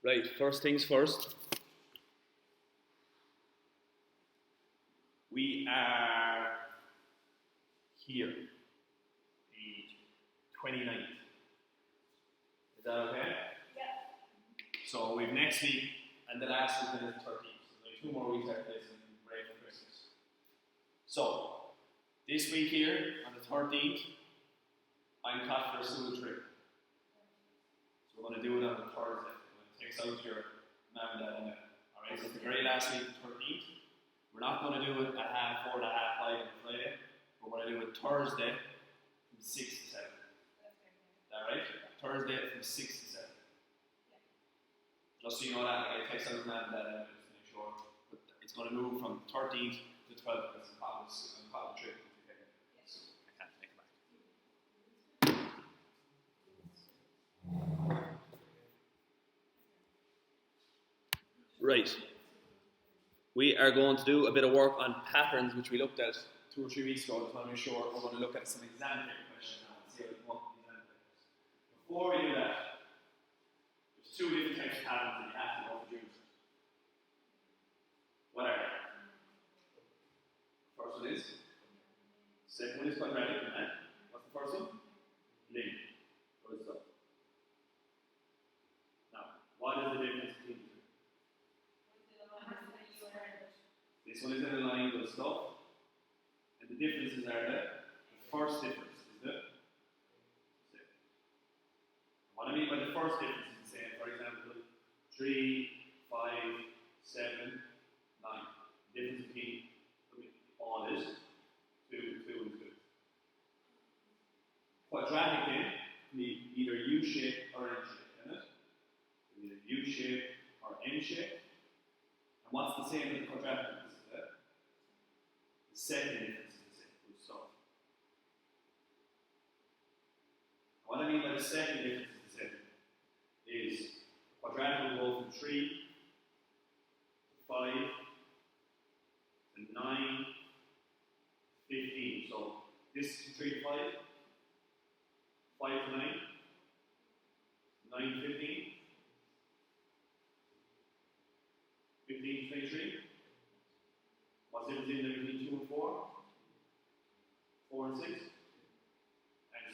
Right, first things first. We are here, the 29th. Is that okay? Yeah. So we've next week and the last week is the 13th. So we have 2 more weeks after this and break for Christmas. So this week here on the 13th, I'm caught for a school trip. So we're going to do it on the Thursday. It takes out your mum and dad and that. Alright, so the very last week, the 13th. We're not going to do it at 4:30 to 5:30 on Friday. We're going to do it Thursday from 6 to 7. Is that right? Thursday from 6 to 7. Just so you know that, it takes out mum and dad and just to make sure. But it's going to move from 13th to 12th. That's a common trip. So I can't take it back. Right. We are going to do a bit of work on patterns, which we looked at 2 or 3 weeks ago. Just want to make sure we're going to look at some exam paper questions now and see how we come up with exam papers. Before we do that, there's 2 different types of patterns that you have to know for geometry. What are they? First one is. Second one is quadratic. And what's the first one? Linear. Good stuff. Now, what is the difference between the 2? This one is in a line with stuff, and the differences are the first difference is the same. What I mean by the first difference is the same. For example, 3, 5, 7, 9. The difference between all is 2, 2, and 2. Quadratic then can be either U-shaped or N-shaped, isn't it? Either U-shaped or N-shaped. And what's the same with the quadratic? The second difference is the same. Good stuff. What I mean by the second difference is the same is quadratic will go from 3 to 5 to 9, 15. So this is from 3 to 5, 5 to 9, 9 to 15, 15 to 23. What's the difference in there between 2 and 4? 4 and 6? And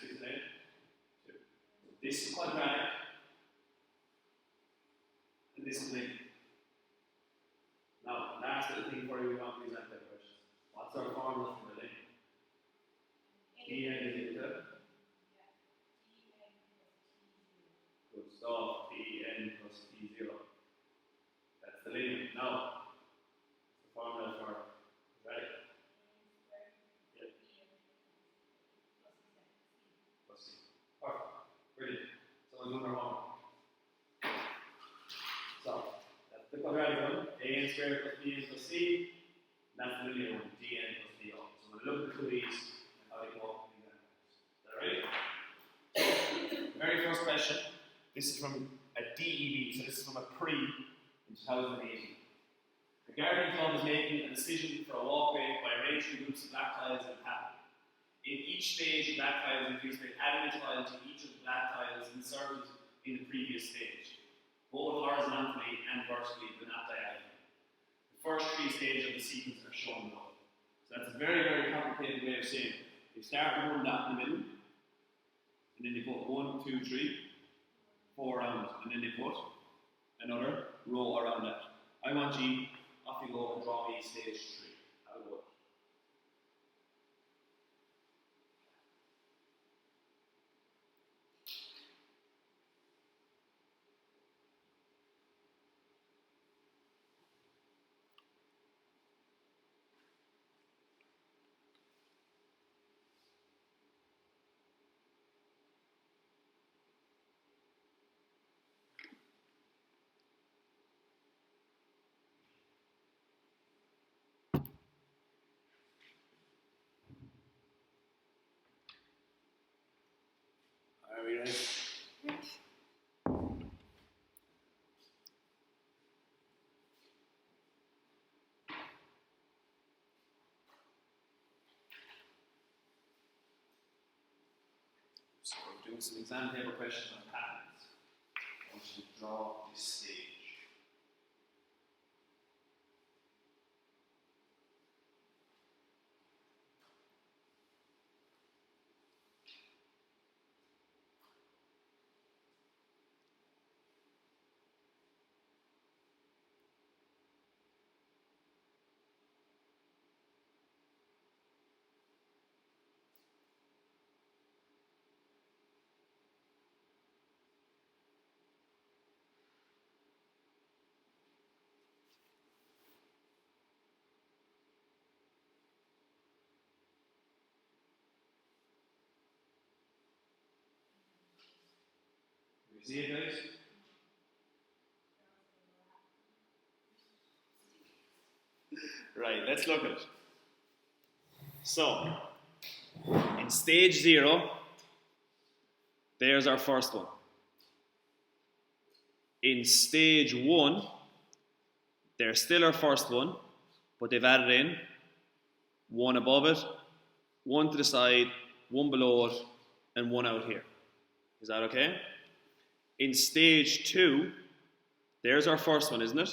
6 and 8? 2. This is quadratic, and this is linear. Now, last little thing for you, we want these exam questions. What's our formula for the linear? Dn is equal to? Good stuff, Dn plus T0. That's the linear. Now, the formula for quadratic. Yep. Plus C. Perfect. Brilliant. Someone's doing their homework. So, that's the quadratic one. An squared plus bn plus c. And that's the linear one. Dn plus do. So I'm going to look at the 2 of these and how they come up in examples. Is that right? The very first question. This is from a DEB. So this is from a pre in 2018. The gardening club is making a decision for a walkway by arranging groups of black tiles in a pattern. In each stage, the black tiles increase by adding a tile to each of the black tiles inserted in the previous stage, both horizontally and vertically, but not diagonally. The first 3 stages of the sequence are shown below. So that's a very, very complicated way of saying it. They start with one dot in the middle, and then they put 1, 2, 3, 4 around it, and then they put another row around that. I want you, off you go and draw me stage 3. Have a go. Are we ready? So we're doing some exam paper questions on patterns. I want you to draw this stage. see it, guys? Right, let's look at it. So, in stage 0, there's our first one. In stage 1, there's still our first one, but they've added in one above it, one to the side, one below it, and one out here. Is that okay? In stage 2, there's our first one, isn't it?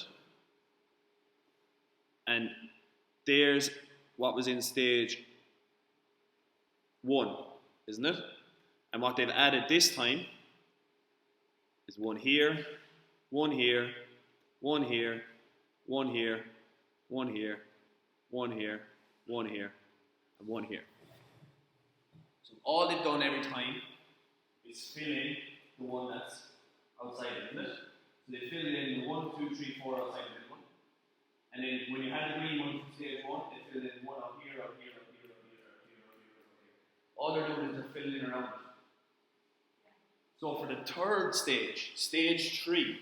And there's what was in stage 1, isn't it? And what they've added this time is one here, one here, one here, one here, one here, one here, one here, and one here. So all they've done every time is fill in the one that's outside it, isn't it? So they filled in the 1, 2, 3, 4 outside the middle one. And then when you had the green one from stage 1, they filled in one out here, out here, out here, out here, out here, out here, out here. All they're doing is they're filling in around it. So for the third stage, stage 3,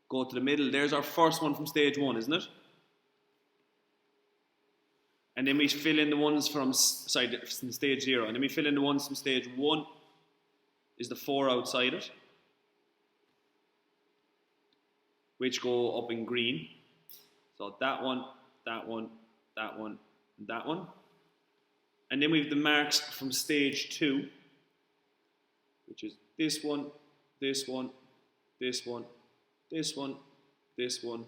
go to the middle. There's our first one from stage 1, isn't it? And then we fill in the ones from stage 0. And then we fill in the ones from stage 1, is the 4 outside it, which go up in green. So that one, that one, that one, and that one. And then we have the marks from stage 2, which is this one, this one, this one, this one, this one,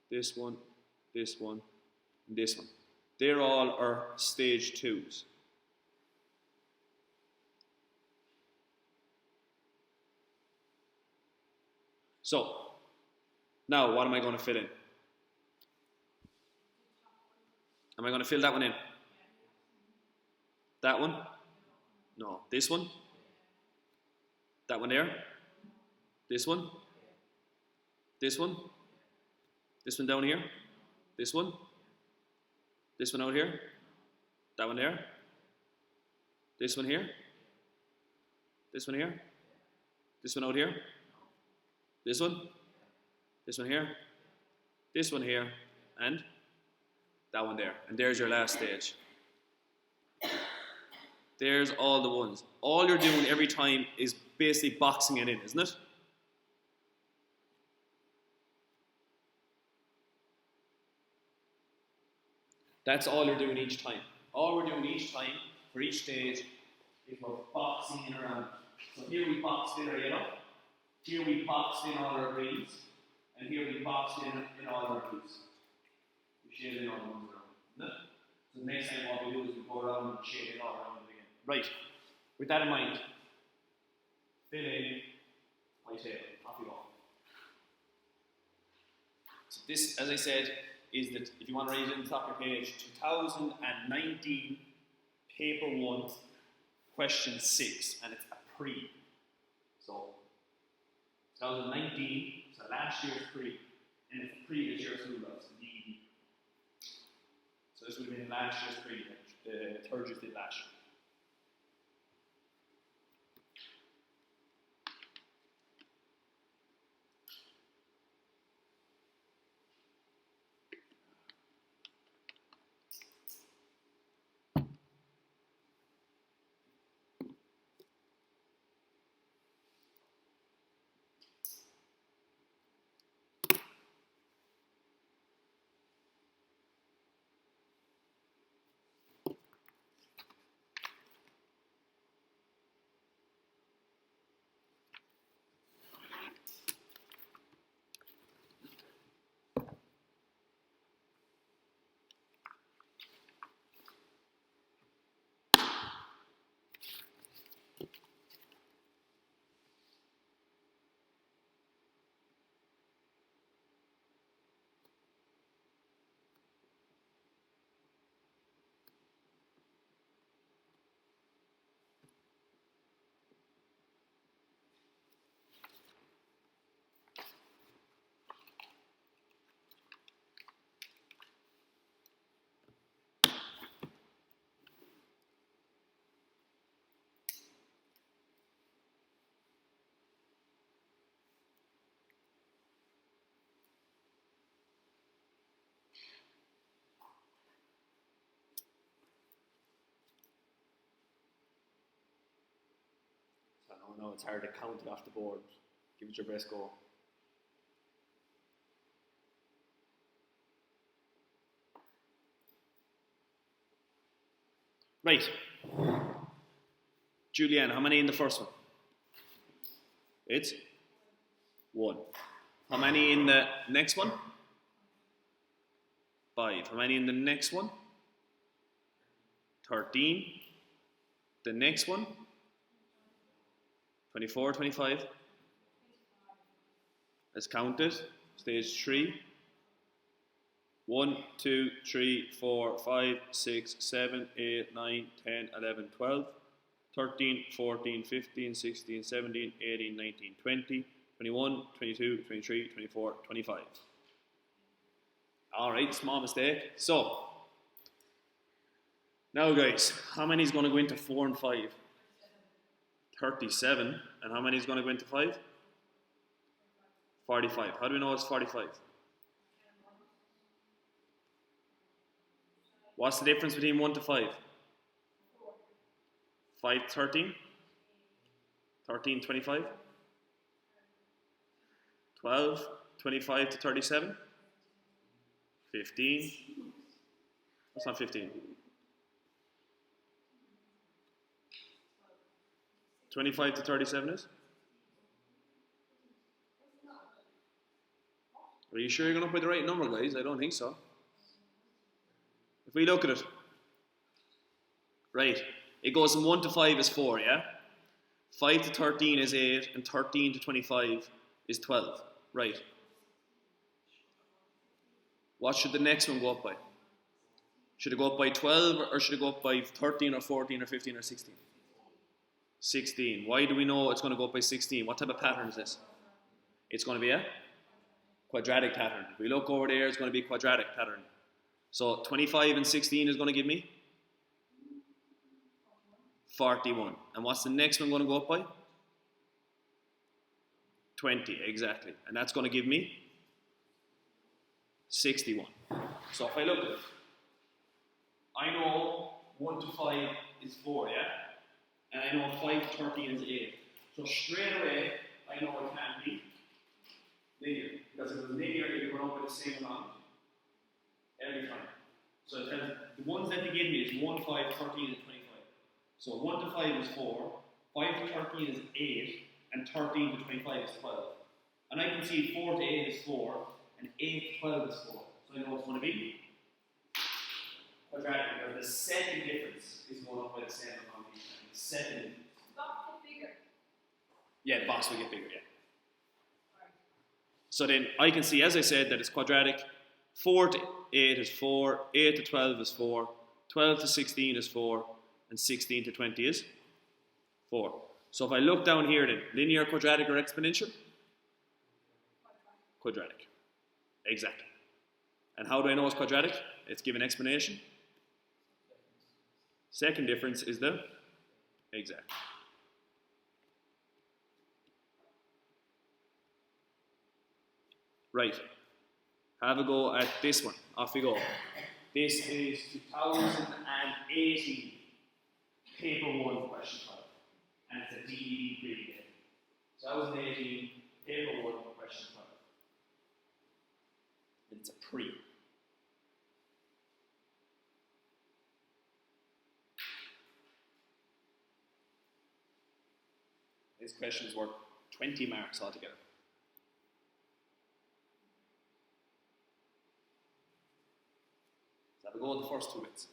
this one, this one, and this one. They're all our stage 2s. So, now what am I going to fill in? Am I going to fill that one in? That one? No. This one? That one there? This one? This one? This one down here? This one? This one out here? That one there? This one here? This one here? This one out here? This one? This one here? This one here? And that one there. And there's your last stage. There's all the ones. All you're doing every time is basically boxing it in, isn't it? That's all you're doing each time. All we're doing each time for each stage is we're boxing in around. So here we boxed in our yellow, here we boxed in all our greens, and here we boxed in all our blues. We shaded in all the ones around, isn't it? So the next time what we do is we go around and shade it all around it again. Right, with that in mind, fill in my table, off you go. So this, as I said, is that if you want to write it in the top of your page, 2019 paper 1, question 6, and it's a pre. So 2019, so last year's pre, and it's previous year's school loves, DED. So this would have been last year's pre, the third years did last year. I know it's hard to count it off the board. Give it your best go. Right. Julianne, how many in the first one? It's 1. How many in the next one? 5. How many in the next one? 13. The next one? 24, 25. Let's count it. Stage 3. 1, 2, 3, 4, 5, 6, 7, 8, 9, 10, 11, 12, 13, 14, 15, 16, 17, 18, 19, 20, 21, 22, 23, 24, 25. Alright, small mistake. So, now guys, how many is going to go into 4 and 5? 37. And how many is going to go into 5? 45. How do we know it's 45? What's the difference between 1 to 5? 5 to 13? 13, 25? 12, 25 to 37? 15? That's not 15. 25 to 37 is? Are you sure you're going to put the right number, guys? I don't think so. If we look at it, right, it goes from 1 to 5 is 4, yeah? 5 to 13 is 8, and 13 to 25 is 12, right? What should the next one go up by? Should it go up by 12, or should it go up by 13, or 14, or 15, or 16? 16. Why do we know it's going to go up by 16? What type of pattern is this? It's going to be a quadratic pattern. If we look over there, it's going to be a quadratic pattern. So 25 and 16 is going to give me 41. And what's the next one going to go up by? 20, exactly. And that's going to give me 61. So if I look at it, I know 1 to 5 is 4, yeah? And I know 5 to 13 is 8. So straight away, I know it can't be linear. Because if it was linear, it would run up by the same amount every time. So it tells, the ones that they give me is 1, 5, 13, and 25. So 1 to 5 is 4, 5 to 13 is 8, and 13 to 25 is 12. And I can see 4 to 8 is 4, and 8 to 12 is 4. So I know it's going to be quadratic, because the second difference is going up by the same amount each time. The second difference. The box get bigger. Yeah, the box will get bigger, yeah. So then I can see, as I said, that it's quadratic. 4 to 8 is 4, 8 to 12 is 4, 12 to 16 is 4, and 16 to 20 is 4. So if I look down here then, linear, quadratic, or exponential? Quadratic. Exactly. And how do I know it's quadratic? It's given explanation. Second difference is the exact. Right. Have a go at this one. Off we go. This is 2018 paper 1 question 5. And it's a DED pre-game. 2018 paper 1 question 5. It's a pre. This question is worth 20 marks altogether. So have a go at the first 2 bits.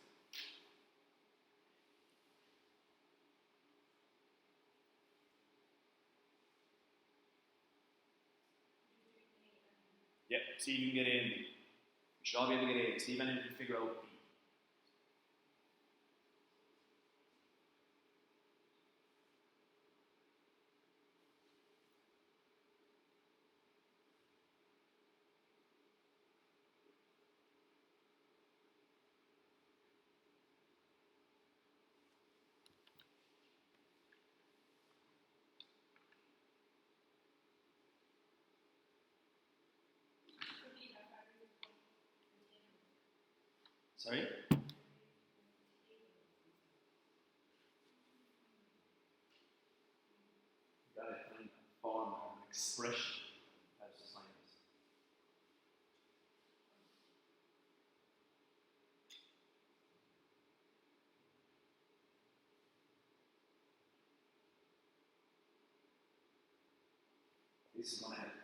Yep, see if you can get A and B. You should all be able to get A. See if anyone can figure out B. Sorry? expression helps us find this. This is going to help us.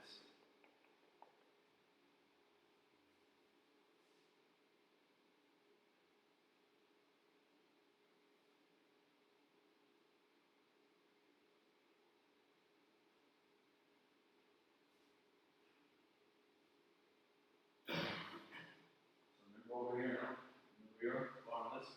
Over here now, over here, formulas.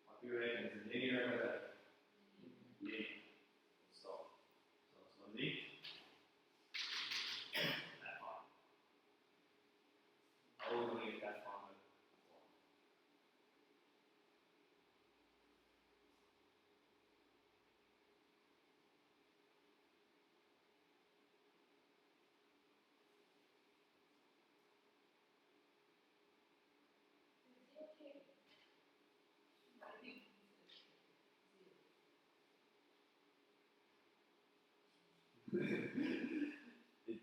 What do you reckon? Is it linear or that? Linear. So it's going to be that form. How are we going to get that formula?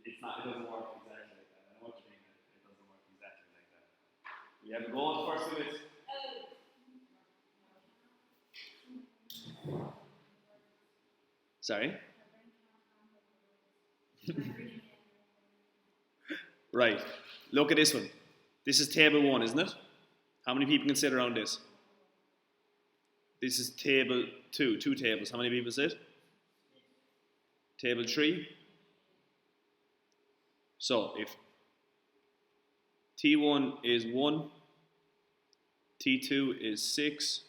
It's not, it doesn't work exactly like that. I know what you mean, it doesn't work exactly like that. You have a goal first of it. Sorry? Right. Look at this one. This is table 1, isn't it? How many people can sit around this? This is table 2, 2 tables. How many people sit? Table 3. So if T1 is 1, T2 is 6,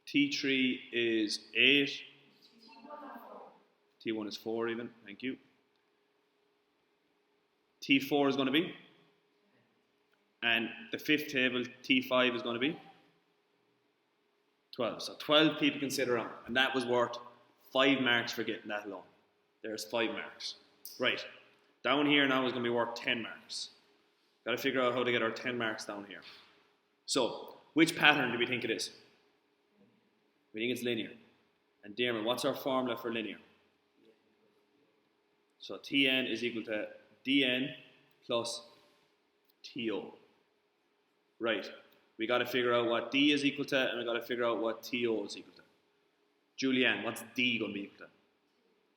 T3 is 8, T1 is 4 even, thank you. T4 is going to be, and the 5th table, T5 is going to be 12. So 12 people can sit around, and that was worth 5 marks for getting that alone. There's 5 marks. Right, down here now is going to be worth 10 marks. Got to figure out how to get our 10 marks down here. So, which pattern do we think it is? We think it's linear. And Dermot, what's our formula for linear? So Tn is equal to Dn plus To. Right. We got to figure out what D is equal to, and we got to figure out what To is equal to. Julianne, what's D going to be equal to?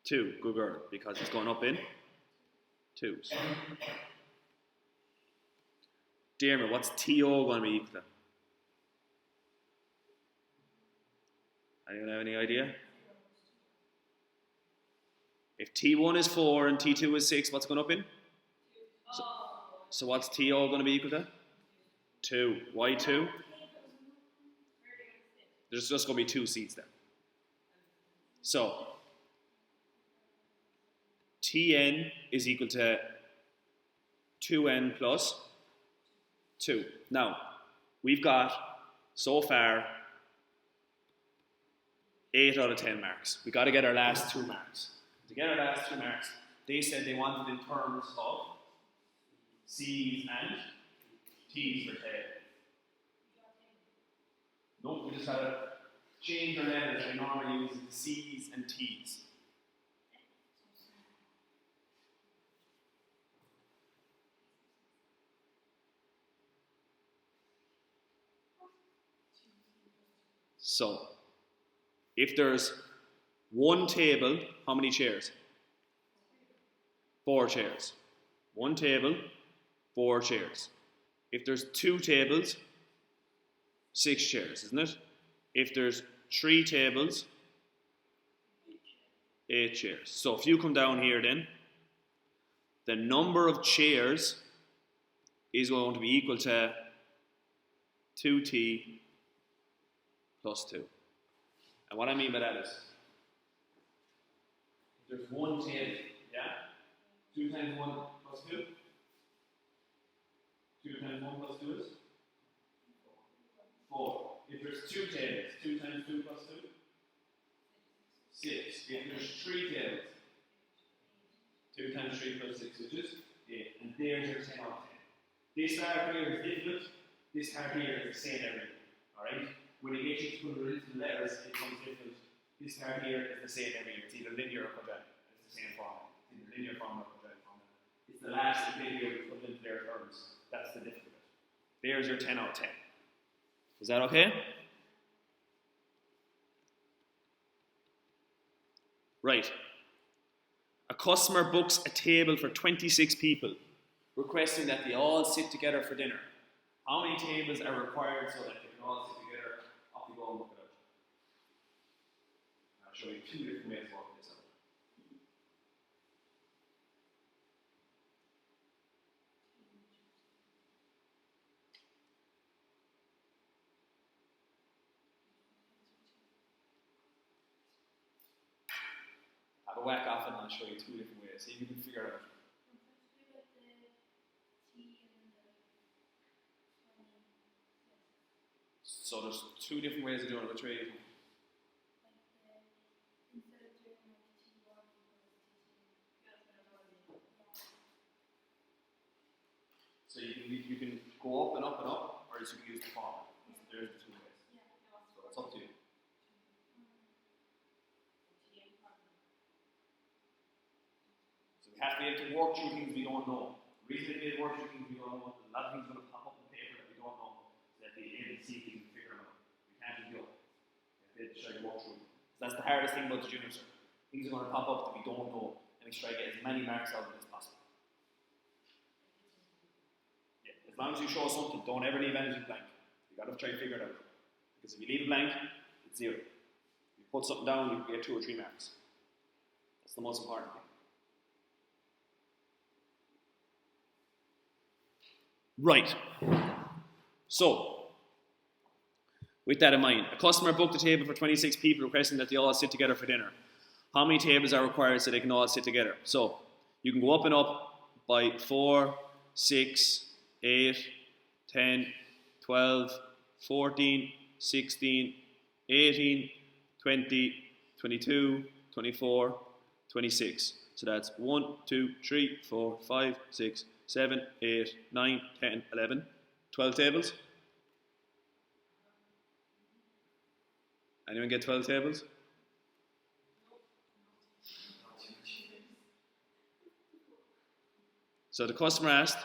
2. Good girl, because it's going up in 2s. Dermot, what's To going to be equal to? Anyone have any idea? If T1 is 4 and T2 is 6, what's going up in? So what's To going to be equal to? 2. Why 2? There's just going to be 2 seats there. So Tn is equal to 2n plus 2. Now, we've got, so far, 8 out of 10 marks. We've got to get our last 2 marks. To get our last 2 marks, they said they wanted in terms of C's and T's for table. Nope, we just got to change our letters. We normally use C's and T's. So, if there's 1 table, how many chairs? 4 chairs. 1 table, 4 chairs. If there's 2 tables, 6 chairs, isn't it? If there's 3 tables, 8 chairs. So if you come down here then, the number of chairs is going to be equal to 2t plus 2. And what I mean by that is, there's 1 table, yeah? 2 times 1 plus 2? 2 times 1 plus 2 is? 4. If there's 2 tables, 2 times 2 plus 2, 6. If there's 3 tables, 2 times 3 plus 6, which is 8. And there's your 10 out of 10. This part here is different. This part here is the same everywhere. Alright? When you get you to put it into the letters, it becomes different. This part here is the same everywhere. It's either linear or quadratic. It's the same formula. It's either linear formula or quadratic formula. It's the last bit here put into their terms. That's the difference. There's your 10 out of 10. Is that okay? Right. A customer books a table for 26 people, requesting that they all sit together for dinner. How many tables are required so that they can all sit together? Off you go and look it up. I'll show you 2 different ways of working this out. Have a whack off it and I'll show you 2 different ways. See if you can figure it out. So there's 2 different ways of doing it. Which way? So you can go up and up and up, or you can use the formula. There's the 2 ways. So it's up to you. So we have to be able to work through things we don't know. The reason we work through things we don't know, a lot of things are going to pop up on paper that we don't know, so that the A and C can figure them out. We can't just go. We have to try to work through them. So that's the hardest thing about the junior cert. Things are going to pop up that we don't know, and we try to get as many marks out of it as possible. Yeah, as long as you show something, don't ever leave anything blank. You got to try to figure it out. Because if you leave it blank, it's 0. If you put something down, you get 2 or 3 marks. That's the most important thing. Right. So, with that in mind, a customer booked a table for 26 people, requesting that they all sit together for dinner. How many tables are required so they can all sit together? So, you can go up and up by 4, 6, 8, 10, 12, 14, 16, 18, 20, 22, 24, 26. So that's 1, 2, 3, 4, 5, 6, 7, 8, 9, 10, 11, 12 tables. Anyone get 12 tables? So the customer asked,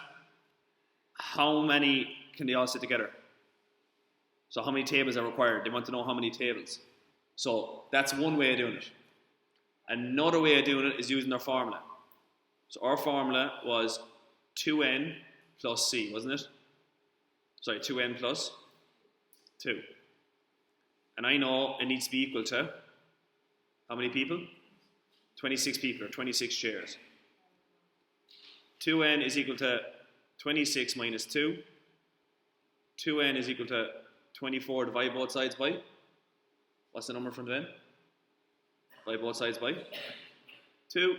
how many can they all sit together? So how many tables are required? They want to know how many tables. So that's one way of doing it. Another way of doing it is using our formula. So our formula was 2n plus c, wasn't it? Sorry, 2n plus 2. And I know it needs to be equal to how many people? 26 people, or 26 chairs. 2n is equal to 26 minus 2. 2n is equal to 24 divided both sides by? What's the number from n? Divide both sides by 2.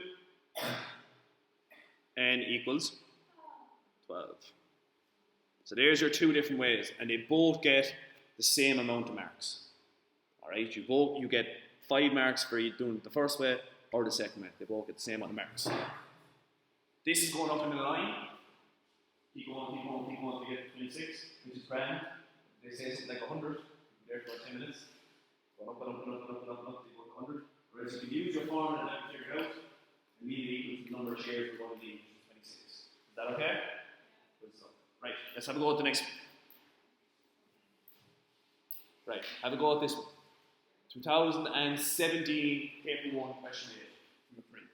N equals 12. So there's your 2 different ways, and they both get the same amount of marks. Alright, you get 5 marks for doing it the first way or the second way. They both get the same amount of marks. This is going up in the line. Keep going to get 26, which is grand. They say something like 100. There for 10 minutes. Going up and up and up and up and up and up to go to 100. Whereas you can use your formula and then figure it out. Immediately equals the number of chairs we're going to need, which is 26. Is that okay? Good stuff. Right, let's have a go at the next one. Right, have a go at this one. 2017 paper 1 question 8 from the print.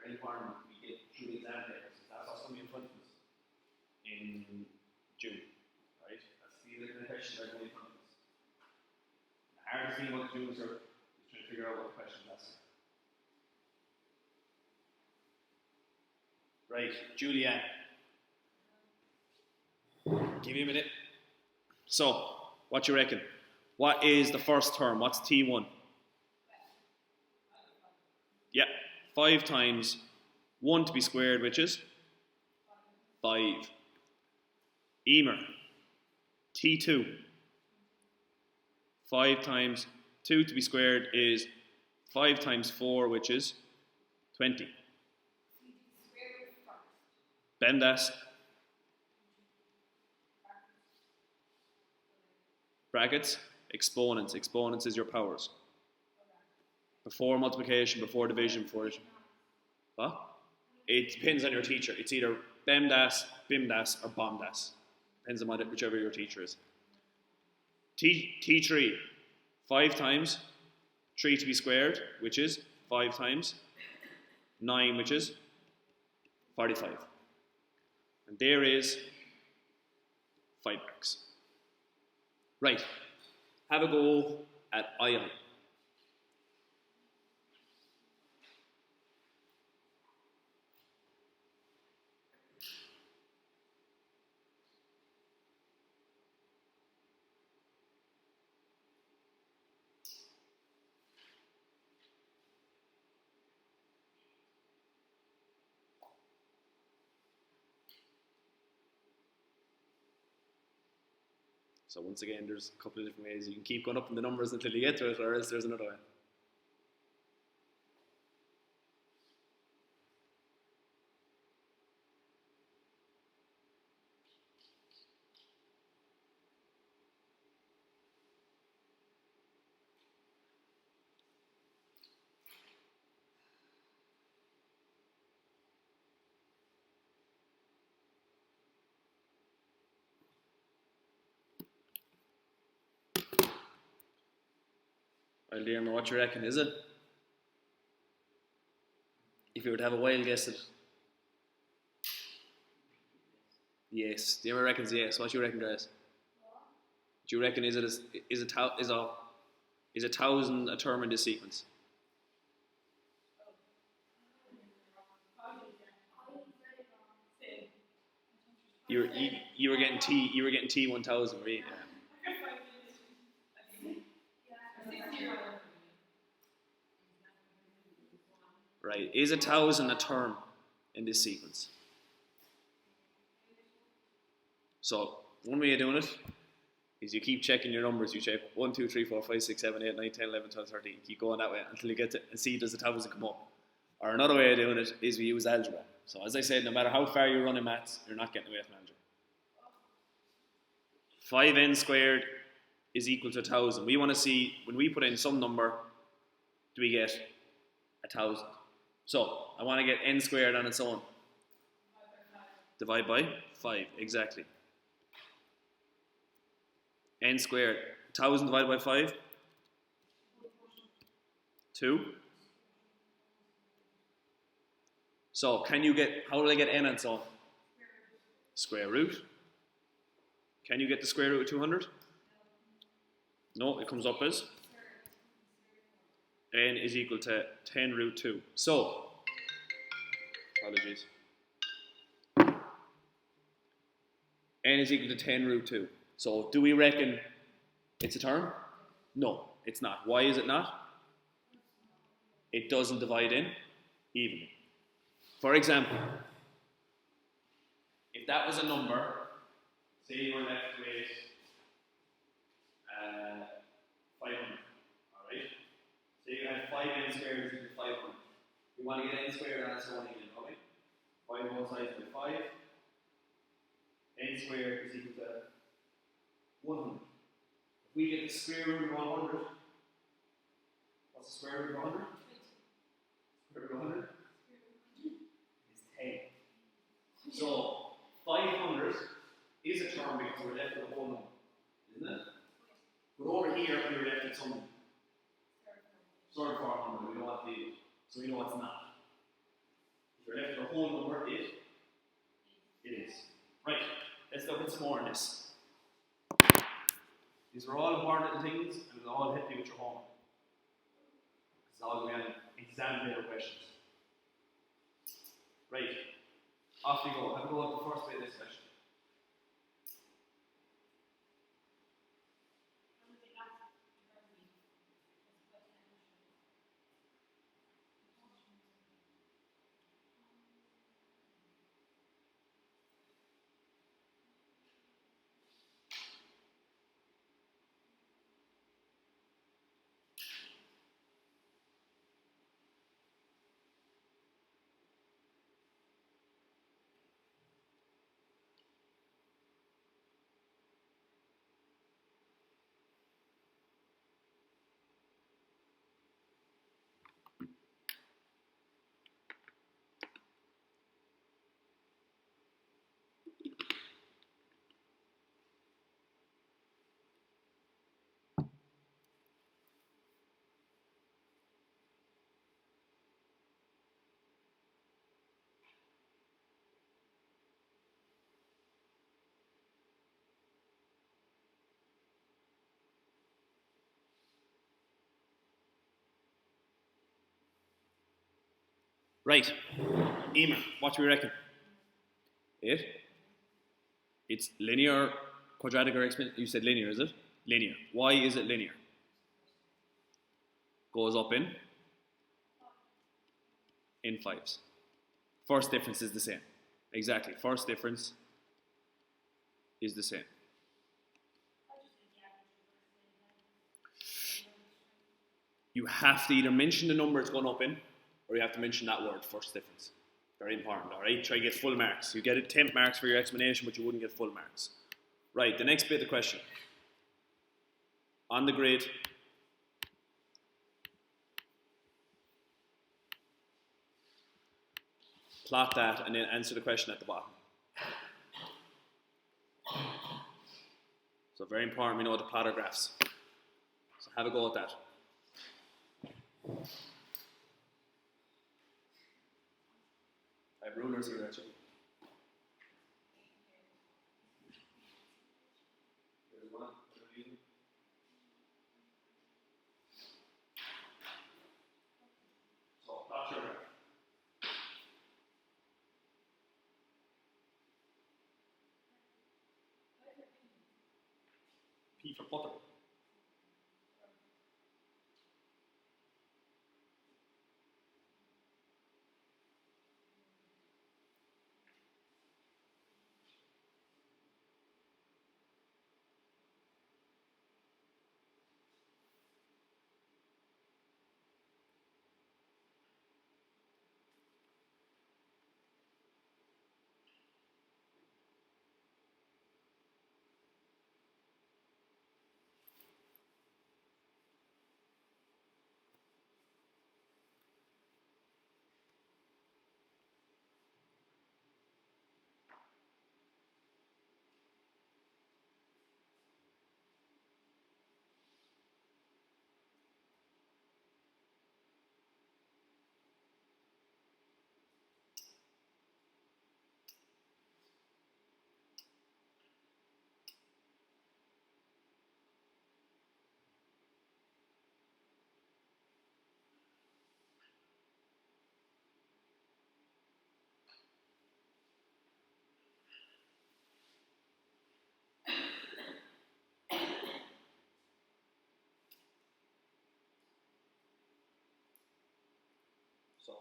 very important we get through the exam papers. That's what's going to be in front of us in June. Right? That's the kind of questions that are going to be in front of us. The hardest thing about the June cert is trying to figure out what the questions are. Right, Julianne. Give me a minute. So, what you reckon? What is the first term? What's T1? Yeah, 5 times 1 to be squared, which is 5. Emer. T2. 5 times 2 to be squared is 5 times 4, which is 20. PEMDAS. Brackets. Exponents. Exponents is your powers. Before multiplication, before division, before addition. What? It depends on your teacher. It's either PEMDAS, BIMDAS, or BOMDAS. Depends on whichever your teacher is. T3. 5 times 3 to be squared, which is 5 times 9, which is 45. And there is 5 marks. Right. Have a go at ion. So once again, there's a couple of different ways. You can keep going up in the numbers until you get to it, or else there's another way. Well, Liam, what you reckon, is it? If you were to have a wild guess it. Yes. Liam reckons yes. What do you reckon, guys? Do you reckon is a 1,000 a term in this sequence? You were getting T 1,000, right? Right. Is 1,000 a term in this sequence? So one way of doing it is you keep checking your numbers. You check 1, 2, 3, 4, 5, 6, 7, 8, 9, 10, 11, 12, 13. Keep going that way until you get to and see does 1,000 come up. Or another way of doing it is we use algebra. So as I said, no matter how far you run in maths, you're not getting away from algebra. 5n squared is equal to 1,000. We want to see, when we put in some number, do we get 1,000? So, I want to get n squared on its own. Divide by 5, exactly. N squared. 1,000 divided by 5? 2. So, how do I get n on its own? Square root. Can you get the square root of 200? No, it comes up as n is equal to 10 root 2. So, apologies. N is equal to 10 root 2. So, do we reckon it's a term? No, it's not. Why is it not? It doesn't divide in evenly. For example, if that was a number, say you were left with 500, alright? So you had 5n squared is equal to 500. You want to get n squared on its own again, okay? 5 both sides by 5. N squared is equal to 100. If we get the square root of 100, what's the square root of 100? Square root of 100 is 10. So 500 is a term because we're left with a whole number, isn't it? But over here, we were left with something. Third form number, we know what the, so we know what's not. whole number, it is. Right, let's look at some more on this. These are all important things, and they'll all help you with your homework. It's all going to be exam paper questions. Right, off we go. Have a go at the first bit of this question. Right, Emer, what do we reckon? It's linear, quadratic, or exponential. You said linear, is it? Linear. Why is it linear? Goes up in fives. First difference is the same. Exactly. First difference is the same. You have to either mention the number it's going up in, or you have to mention that word, first difference. Very important, alright? Try to get full marks. You get it 10 marks for your explanation, but you wouldn't get full marks. Right, the next bit of the question. On the grid, plot that and then answer the question at the bottom. So very important we know the plotter graphs. So have a go at that. I have rulers here actually. There's one. So plot your graph. P for plotter. So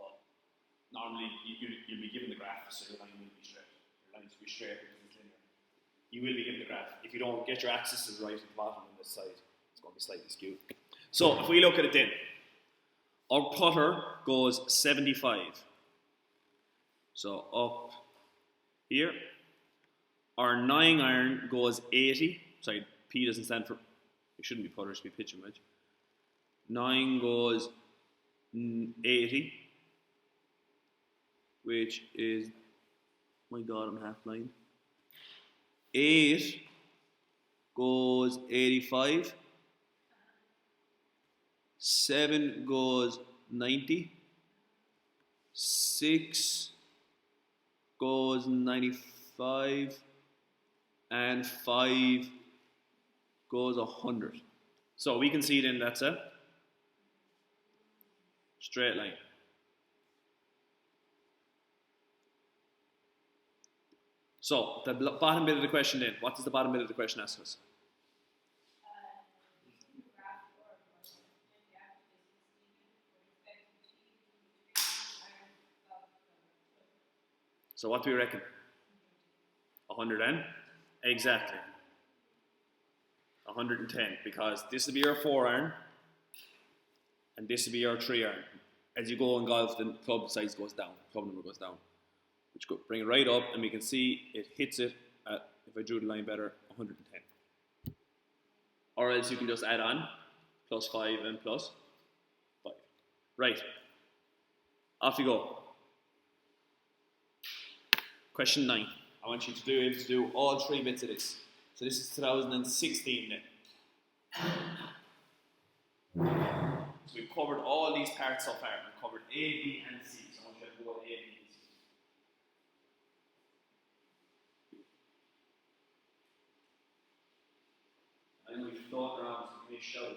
normally you'll be given the graph, so your line will be straight. Your lines will be straight because it's linear. You will be given the graph. If you don't get your axes right at the bottom on this side, it's going to be slightly skewed. So if we look at it then, our putter goes 75. So up here. Our 9 iron goes 80. Sorry, P doesn't stand for, it shouldn't be putter, it should be pitching wedge. 9 goes 80, which is, my God, I'm half blind. 8 goes 85. 7 goes 90. 6 goes 95, and 5 goes 100. So we can see then that's a straight line. So the bottom bit of the question then, what does the bottom bit of the question ask us? So what do we reckon? 100 and? Exactly. 110, because this will be your 4 iron, and this will be your 3 iron. As you go in golf, the club size goes down, club number goes down. Which go bring it right up, and we can see it hits it at, if I drew the line better, 110. Or else you can just add on, plus 5 and plus 5. Right. Off you go. Question 9. I want you to do all 3 bits of this. So this is 2016 then. So we've covered all these parts so far. We've covered A, B, and C. So I want you to go A, B, and C. And we've thought around, so we may show it.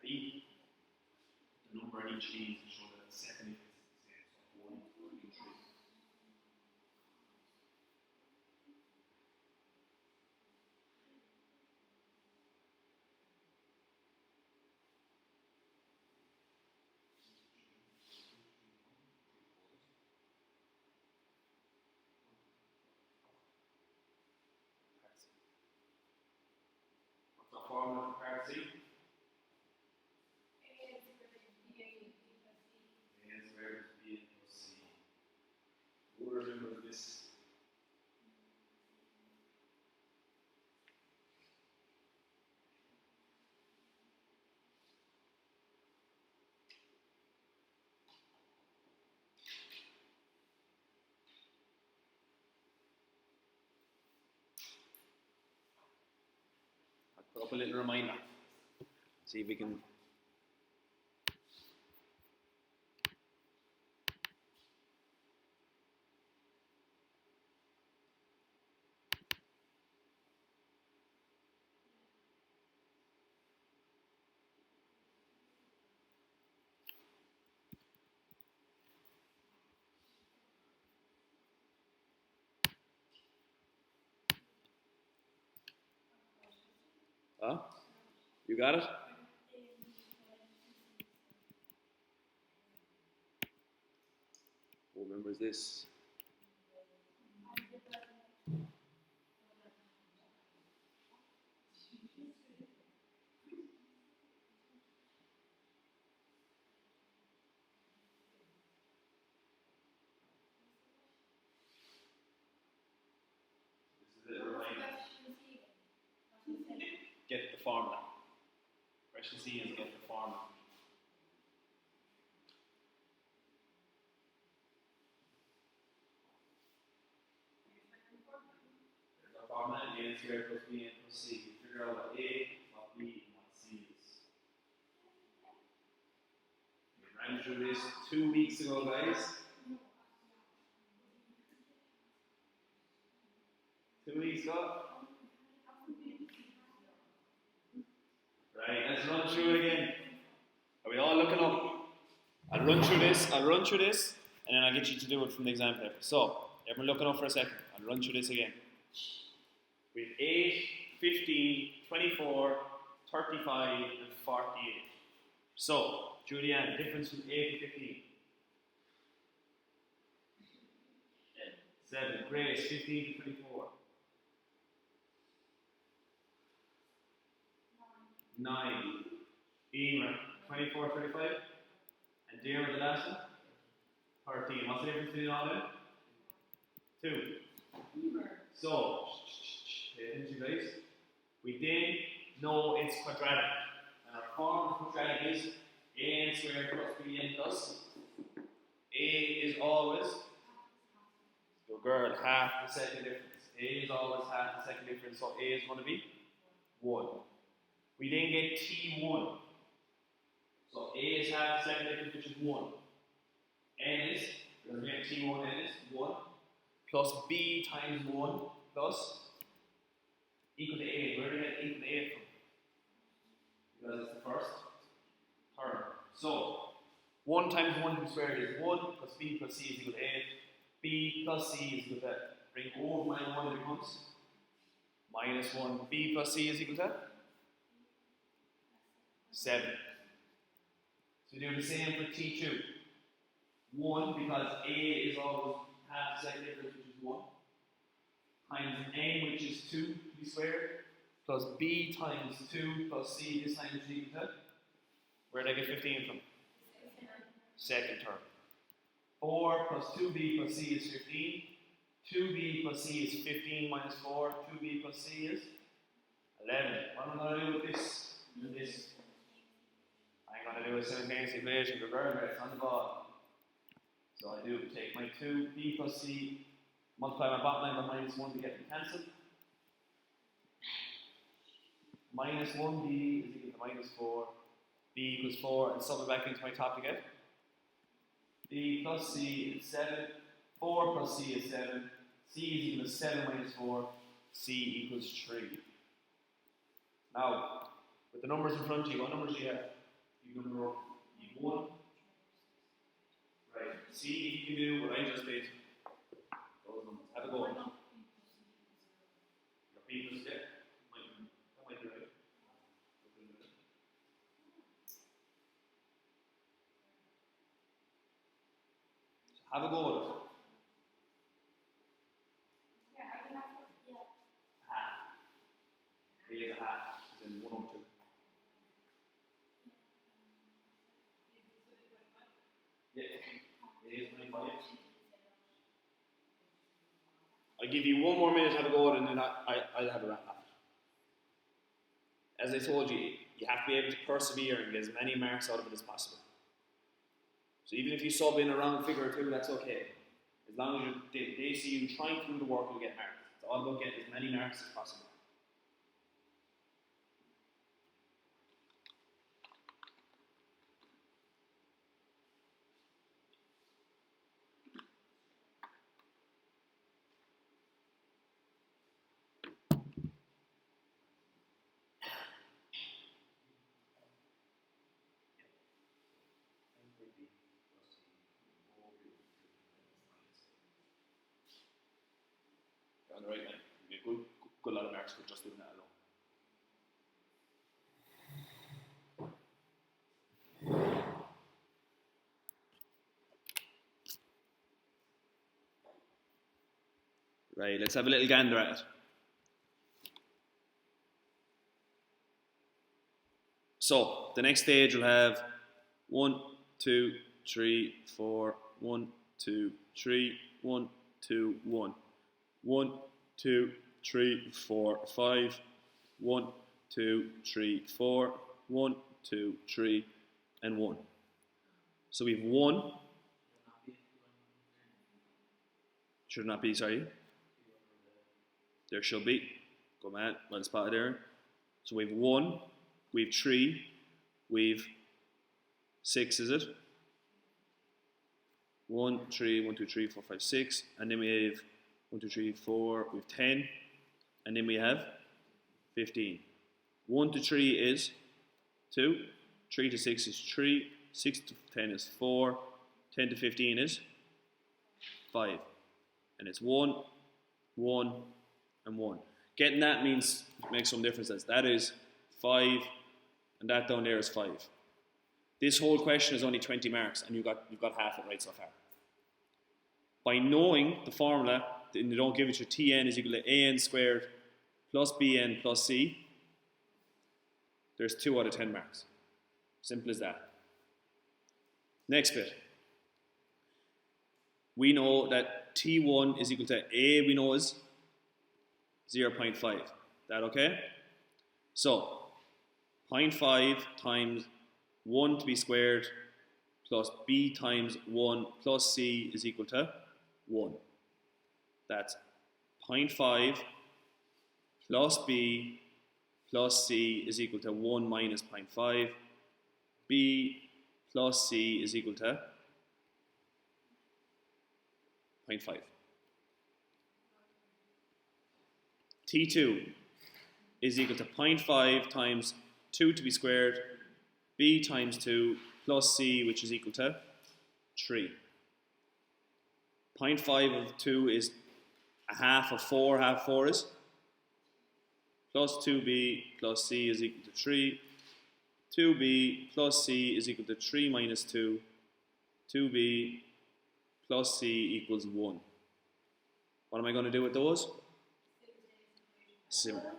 B, the number in each lead to show that the second is the same. So 1, 2, 3. What's our formula for part C? Who remembers this? I'll put up a little reminder. See if we can. Huh? You got it? Who remembers this? the formula. Expression C is get the formula. There's our formula, A squared plus B plus C. Figure out what A, what B, and what C is. We ran through this 2 weeks ago, guys. 2 weeks ago. Right, let's run through it again. Are we all looking up? I'll run through this, and then I'll get you to do it from the exam paper. So, everyone looking up for a second. I'll run through this again. We have 8, 15, 24, 35, and 48. So, Julianne, difference from 8 to 15. 7. Grace, 15 to 24. 9. Emer, 24, 35. And Dare with the last one? 13. What's the difference between all of them? 2. So, pay attention, guys. We then know it's quadratic. And our form of quadratic is a squared plus bn plus. A is always, your girl, half the second difference. A is always half the second difference, so A is going to be 1. We then get T1. So A is half the second difference, which is 1. N is, because we have T1, N is 1. Plus B times 1 plus equal to 8. Where do we get equal to 8 from? Because it's the first term. So, 1 times 1 squared is 1, plus B plus C is equal to 8. B plus C is equal to, bring over minus 1 becomes minus 1. B plus C is equal to 7. So we do the same for T2. 1 because A is always half the second difference, which is 1, times N, which is 2 to be squared, plus B times 2 plus C this time is equal to, where did I get 15 from? Second term. 4 plus 2B plus C is 15. 2B plus C is 15 minus 4. 2B plus C is 11. What am I going to do with this? And this. I'm going to do a simultaneous equation. Remember, it's on the ball. So I do take my 2B plus C, multiply my bottom line by minus 1 to get them cancelled. Minus 1B is equal to minus 4. B equals 4, and sum it back into my top to get. B plus C is 7. 4 plus C is 7. C is equal to 7 minus 4. C equals 3. Now, with the numbers in front of you, what numbers do you have? You number 1. Right. See if you can do what I just did. Those numbers. Have a go. Your B plus that might be right. So have a go at it. Half. A is a half. Then 1 over 2. Yeah. A is 25. I'll give you 1 more minute to have a go at it, and then I'll have a wrap up. As I told you, you have to be able to persevere and get as many marks out of it as possible. So even if you sub in a wrong figure or 2, that's okay. As long as they see you trying to do the work, you'll get marks. It's all about getting as many marks as possible. You're on the right line. You get a good lot of marks for just doing that alone. Right, let's have a little gander at it. So, the next stage will have 1, 2, 3, 4, 1, 2, 3, 1, 2, 1. 1, 2, 3, 4, 5. 1, 2, 3, 4, 1, 2, 3, and 1. So we've 1. Should not be, sorry. There should be. Good man, well spotted there. So we've 1, we've 3, we've 6, is it? 1, 3, 1, 2, 3, 4, 5, 6, and then we have 1, 2, 3, 4, we have 10, and then we have 15. 1 to 3 is 2, 3 to 6 is 3, 6 to 10 is 4, 10 to 15 is 5. And it's 1, 1, and 1. Getting that means makes some difference. That is 5, and that down there is 5. This whole question is only 20 marks, and you've got half it right so far. By knowing the formula, and they don't give it your Tn is equal to an squared plus bn plus c, there's 2 out of 10 marks. Simple as that. Next bit. We know that T1 is equal to A, we know is 0.5. That okay? So, 0.5 times 1 to be squared plus B times 1 plus C is equal to 1. That's 0.5 plus B plus C is equal to 1 minus 0.5. B plus C is equal to 0.5. T2 is equal to 0.5 times 2 to be squared, B times 2 plus C, which is equal to 3. 0.5 of 2 is a half of 4, half 4 is plus 2b plus c is equal to 3. 2b plus c is equal to 3 minus 2. 2b plus c equals 1. What am I going to do with those? Similar.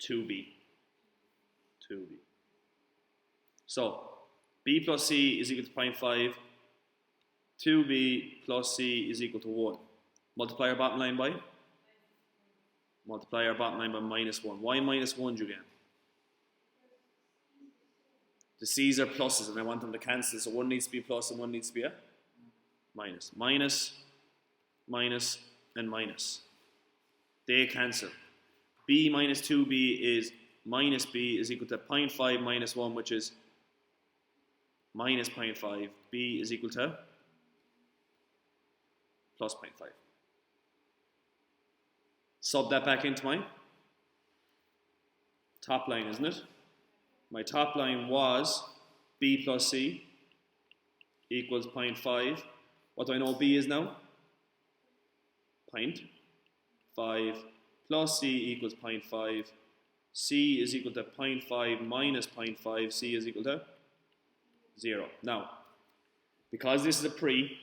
2b. 2b. So, b plus c is equal to 0.5. 2b plus c is equal to 1. Multiply our bottom line by? Multiply our bottom line by minus 1. Why minus 1, Julian? The c's are pluses and I want them to cancel, so one needs to be plus and one needs to be a minus. Minus, minus, and minus. They cancel. b minus 2b is minus b is equal to 0.5 minus 1, which is minus 0.5. b is equal to plus 0.5. Sub that back into my top line, isn't it? My top line was b plus c equals 0.5. What do I know b is now? 0.5 plus c equals 0.5. c is equal to 0.5 minus 0.5. c is equal to 0. Now, because this is a pre,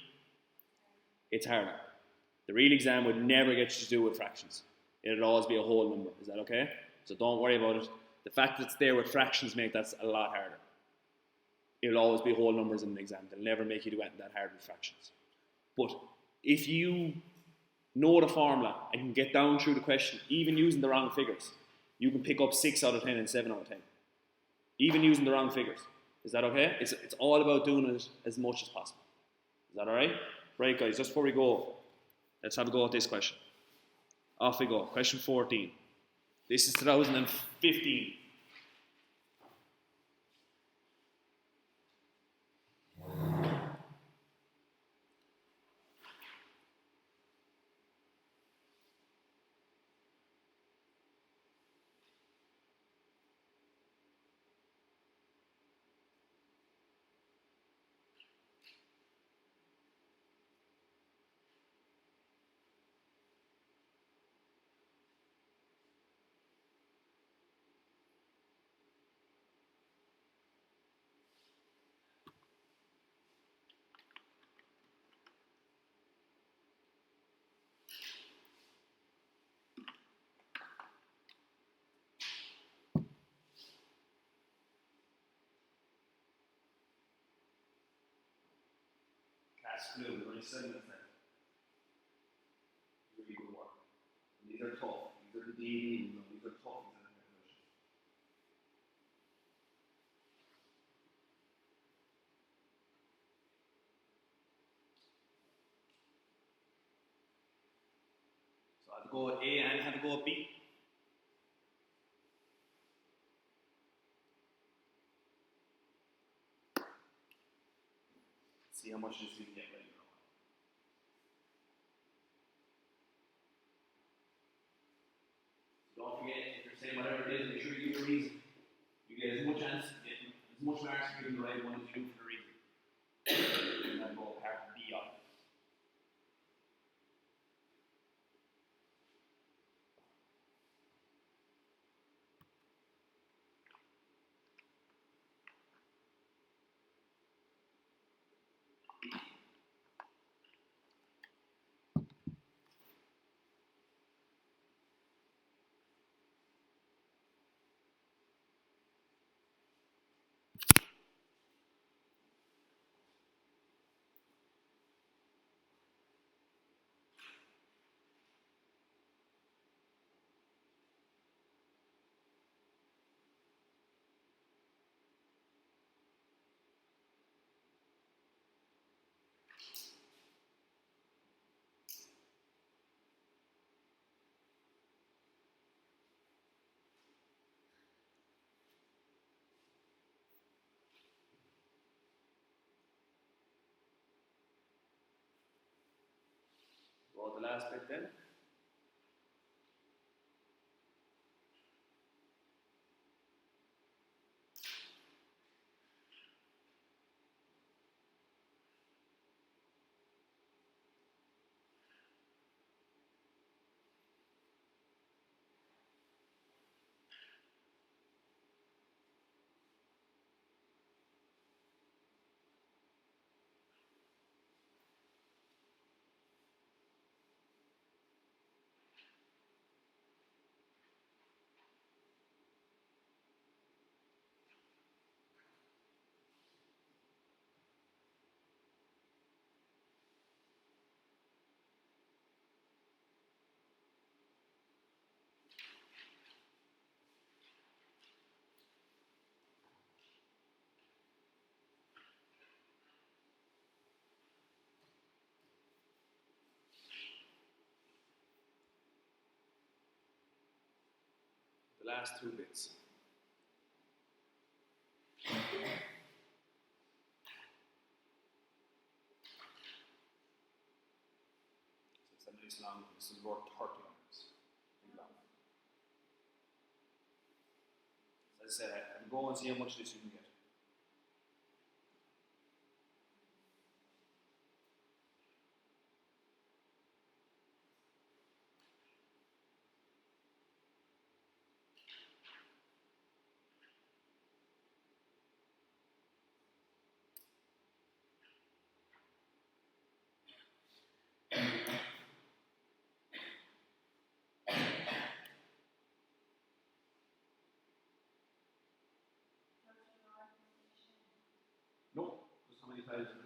it's harder. The real exam would never get you to do with fractions. It'll always be a whole number. Is that okay? So don't worry about it. The fact that it's there with fractions make that a lot harder. It'll always be whole numbers in an exam. They'll never make you do anything that hard with fractions. But if you know the formula and can get down through the question, even using the wrong figures, you can pick up 6 out of 10 and 7 out of 10. Even using the wrong figures. Is that okay? It's all about doing it as much as possible. Is that alright? Right, guys, just before we go, let's have a go at this question. Off we go. Question 14. This is 2015. Cast blue, we're only 7 minutes left. Really good work. And these are tough. These are tough examples. So I have to go with A and have to go with B. See how much this we can get ready. Don't forget, if you're saying whatever it is, make sure you give a reason. You get as much marks for giving the right one as you do for the reason. And then go part B on it. Go to the last bit then. The last two bits. So it's nice long. This is worth 30 hours. As I said, I can go and see how much this you can get. Nope, just how many tiles are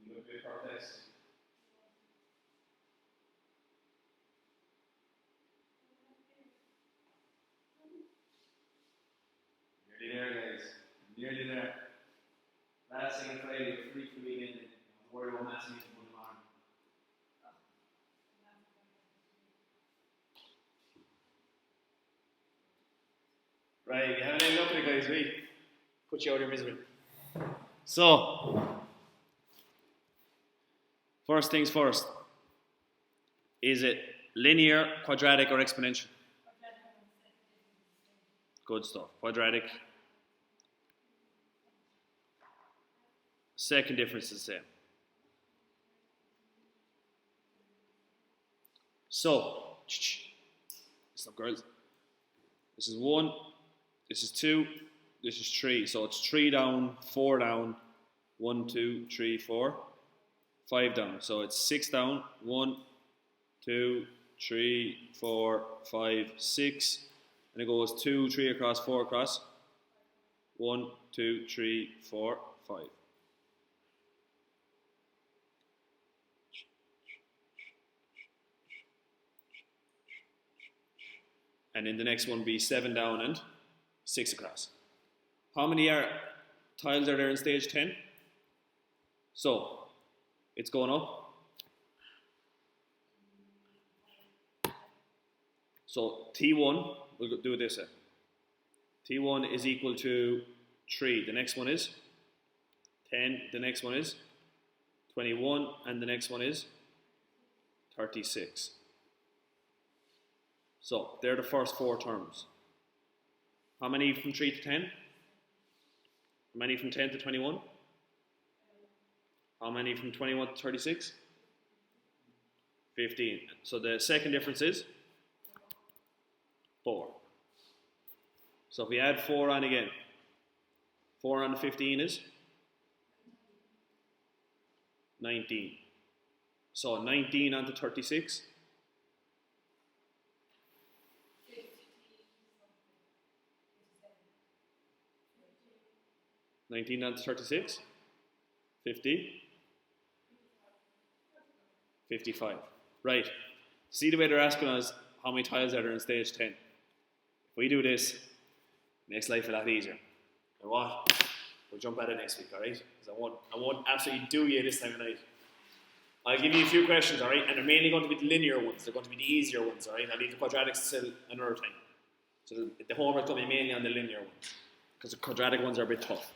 you look at our test. Nearly there, guys. Nearly there. Last thing on Friday, you're free for the weekend. Don't worry about maths meeting tomorrow. Right, you haven't ended up with it, guys, right? Put you out of your misery. So, first things first. Is it linear, quadratic, or exponential? Good stuff. Quadratic. Second difference is the same. So, listen up, girls. This is 1, this is 2, this is 3. So it's 3 down, 4 down, 1, 2, 3, 4, 5 down. So it's 6 down, 1, 2, 3, 4, 5, 6. And it goes 2, 3 across, 4 across. 1, 2, 3, 4, 5. And in the next one be 7 down and 6 across. How many tiles are there in stage 10? So, it's going up. So, T1, we'll do this. T1 is equal to 3. The next one is 10. The next one is 21. And the next one is 36. So, they're the first 4 terms. How many from 3 to 10? How many from 10 to 21? How many from 21 to 36? 15. So the second difference is 4. So if we add 4 on again, 4 on the 15 is 19. So 19 on to 36. 19 down to 36, 50, 55. Right. See the way they're asking us how many tiles are there in stage 10. If we do this, it makes life a lot easier. And what? We'll jump at it next week, alright? Because I won't absolutely do you this time of night. I'll give you a few questions, alright? And they're mainly going to be the linear ones. They're going to be the easier ones, alright? I'll leave the quadratics till another time. So the homework's going to be mainly on the linear ones. Because the quadratic ones are a bit tough.